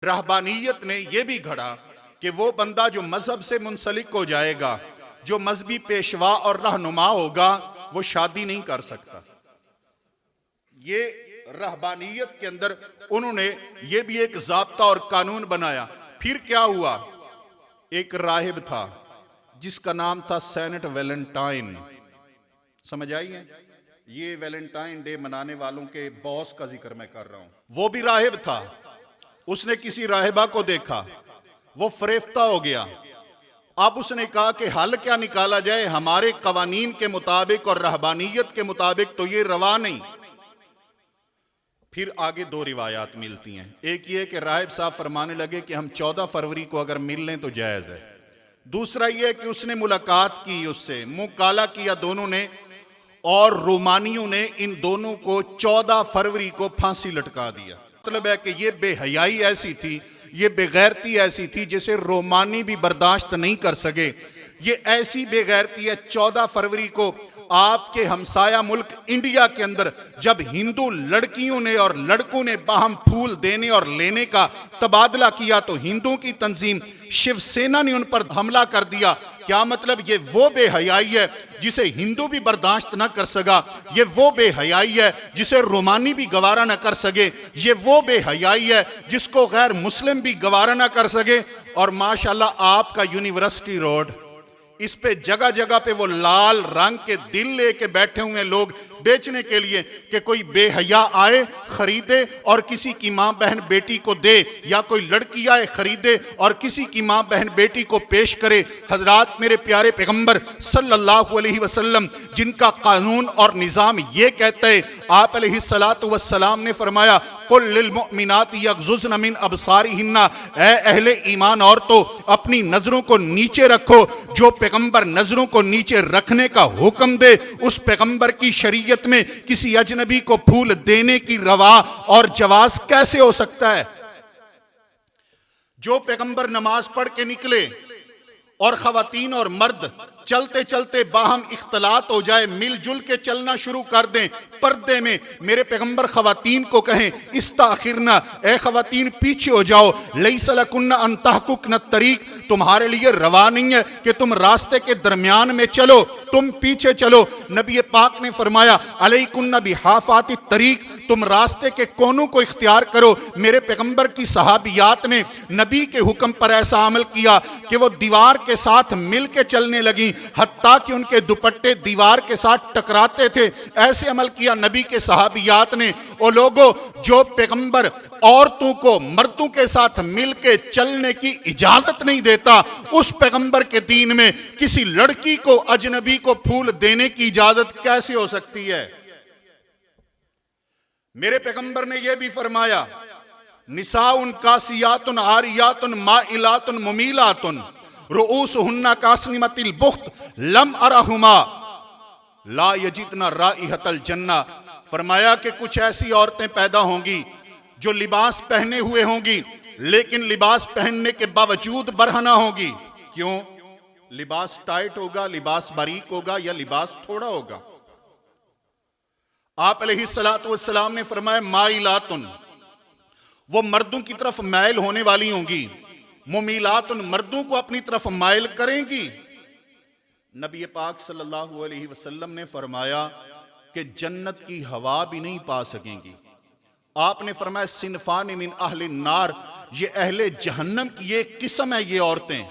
रहबानियत ने यह भी घड़ा कि वो बंदा जो मजहब से मुंसलिक हो जाएगा, जो मजहबी पेशवा और रहनुमा होगा, वो शादी नहीं कर सकता। ये रहबानियत के अंदर उन्होंने ये भी एक ज़ाब्ता और कानून बनाया। फिर क्या हुआ, एक राहिब था जिसका नाम था सेनेट वैलेंटाइन। समझ आई है? ये वैलेंटाइन डे मनाने वालों के बॉस का जिक्र मैं कर रहा हूं। वो भी राहिब था। उसने किसी राहिबा को देखा, वो फरेफ्ता हो गया। अब उसने कहा कि हल क्या निकाला जाए, हमारे कवानीन के मुताबिक और रहबानियत के मुताबिक तो ये रवा नहीं। फिर आगे दो रिवायात मिलती हैं। एक ये कि राहिब साहब फरमाने लगे कि हम 14 फरवरी को अगर मिल लें तो जायज़ है। दूसरा ये कि उसने मुलाकात की, उससे मुंह काला किया दोनों ने, और रोमानियों ने इन दोनों को 14 फरवरी को फांसी लटका दिया। मतलब है कि ये बेहयाई ऐसी थी, ये बेगैरती ऐसी थी जिसे रोमानी भी बर्दाश्त नहीं कर सके। ये ऐसी बेगैरती है, 14 फरवरी को आपके हमसाया मुल्क इंडिया के अंदर जब हिंदू लड़कियों ने और लड़कों ने बाहम फूल देने और लेने का तबादला किया तो हिंदुओं की तंजीम शिवसेना ने उन पर हमला कर दिया। क्या मतलब, ये वो बेहयाई है जिसे हिंदू भी बर्दाश्त ना कर सका, ये वो बेहयाई है जिसे रोमानी भी गवारा ना कर सके, ये वो बेहयाई है जिसको गैर मुस्लिम भी गवारा ना कर सके। और माशाल्लाह आपका यूनिवर्सिटी रोड, इस पे जगह जगह पे वो लाल रंग के दिल लेके बैठे हुए लोग बेचने के लिए कि कोई बेहया आए खरीदे और किसी की मां बहन बेटी को दे, या कोई लड़की आए खरीदे और किसी की मां बहन बेटी को पेश करे। हजरात, मेरे प्यारे पैगंबर सल्लल्लाहु अलैहि वसल्लम जिनका कानून और निज़ाम ये कहता है, आप अलैहिस्सलातु वस्सलाम ने फरमाया, कुल लिल मुमिनाति यग़ज़ुज़्न मिन अबसारिहिन्ना, ऐ अहले ईमान औरतों अपनी नजरों को नीचे रखो। जो पैगंबर नजरों को नीचे रखने का हुक्म दे, उस पैगंबर की शरीयत में किसी अजनबी को फूल देने की रवा और जवाज कैसे हो सकता है? जो पैगंबर नमाज पढ़ के निकले और खवातीन और मर्द चलते चलते बाहम इख्तलात हो जाए, मिलजुल के चलना शुरू कर दें पर्दे में, मेरे पैगंबर खवातीन को कहें इस्ताखिरना, ए खवातीन पीछे हो जाओ, लैसा लकुन्ना अन तहकुकना तरीक, तुम्हारे लिए रवा नहीं है कि तुम रास्ते के दरमियान में चलो, तुम पीछे चलो। नबी पाक ने फरमाया अलैकुन्ना बिहाफाति तरीक, तुम रास्ते के कोनों को इख्तियार करो। मेरे पैगंबर की सहाबियात ने नबी के हुक्म पर ऐसा अमल किया कि वो दीवार के साथ मिल के चलने लगी, हत्ता कि उनके दुपट्टे दीवार के साथ टकराते थे। ऐसे अमल किया नबी के सहाबियात ने। ओ लोगों, जो पैगंबर औरतों को मर्दों के साथ मिल के चलने की इजाजत नहीं देता, उस पैगंबर के दीन में किसी लड़की को अजनबी को फूल देने की इजाजत कैसे हो सकती है? मेरे पैगंबर ने यह भी फरमाया, निसाउन कासियातुन आरियातुन माइलातुन मुमीलातुन रुऊसुहुन्ना कास्निमतिल बुख्त लम अरहुमा ला यजिदना राइहतल जन्ना। फरमाया कि कुछ ऐसी औरतें पैदा होंगी जो लिबास पहने हुए होंगी, लेकिन लिबास पहनने के बावजूद बरहना होगी। क्यों? लिबास टाइट होगा, लिबास बारीक होगा, या लिबास थोड़ा होगा। आप अलैहिस्सलातु वस्सलाम ने फरमाया माइलातुन, वो मर्दों की तरफ माइल होने वाली होंगी, मुमीलातुन, मर्दों को अपनी तरफ माइल करेंगी। नबी पाक सल्लल्लाहु अलैहि वसल्लम ने फरमाया कि जन्नत की हवा भी नहीं पा सकेंगी। आपने फरमाया सिनफान मिन अहले नार, ये अहले जहन्नम की एक किस्म है ये औरतें।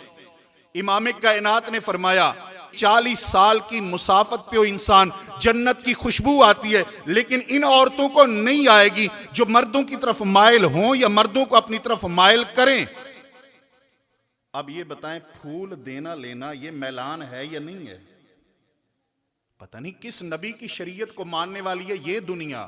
इमाम कायनात ने फरमाया 40 साल की मुसाफत पे इंसान जन्नत की खुशबू आती है, लेकिन इन औरतों को नहीं आएगी जो मर्दों की तरफ माइल हों या मर्दों को अपनी तरफ माइल करें। अब ये बताएं, फूल देना लेना ये मैलान है या नहीं है? पता नहीं किस नबी की शरीयत को मानने वाली है ये दुनिया।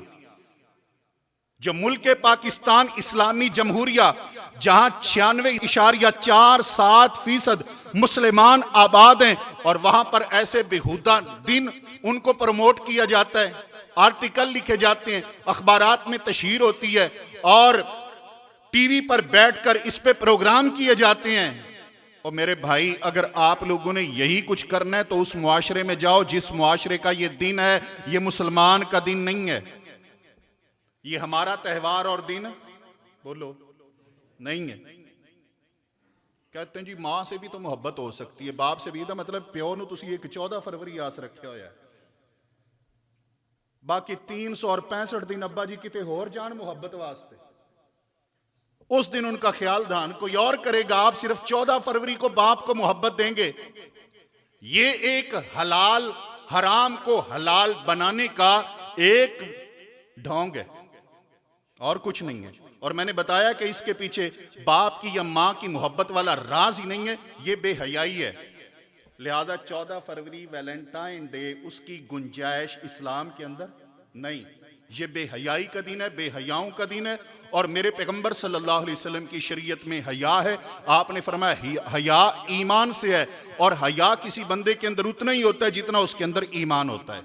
जो मुल्क पाकिस्तान इस्लामी जमहूरिया, जहां 96.47% मुसलमान आबाद हैं, और वहां पर ऐसे बेहुदा दिन उनको प्रमोट किया जाता है, आर्टिकल लिखे जाते हैं, अखबारात में तशहीर होती है, और टीवी पर बैठकर इस पे प्रोग्राम किए जाते हैं। और मेरे भाई, अगर आप लोगों ने यही कुछ करना है तो उस मुआशरे में जाओ जिस मुआशरे का ये दिन है। ये मुसलमान का दिन नहीं है, ये हमारा त्यौहार और दिन बोलो नहीं है। कहते हैं जी मां से भी तो मुहब्बत हो सकती है, बाप से भी। तो मतलब प्यो ਨੂੰ ਤੁਸੀਂ ਇੱਕ 14 ਫਰਵਰੀ ਆਸ ਰੱਖਿਆ ਹੋਇਆ ਹੈ, बाकी 365 दिन अब्बा जी किते होर जान मुहब्बत वास्ते। उस दिन उनका ख्याल ध्यान कोई और करेगा, आप सिर्फ 14 फरवरी को बाप को मोहब्बत देंगे। ये एक हलाल हराम को हलाल बनाने का एक ढोंग है और कुछ नहीं है। और मैंने बताया कि इसके पीछे बाप की या मां की मोहब्बत वाला राज ही नहीं है, ये बेहयाई है। लिहाजा 14 फरवरी वैलेंटाइन डे उसकी गुंजाइश इस्लाम के अंदर नहीं। ये बेहयाई का दिन है, बेहयाओं का दिन है। और मेरे पैगंबर सल्लल्लाहु अलैहि वसल्लम की शरीयत में हया है। आपने फरमाया हया ईमान से है, और हया किसी बंदे के अंदर उतना ही होता है जितना उसके अंदर ईमान होता है।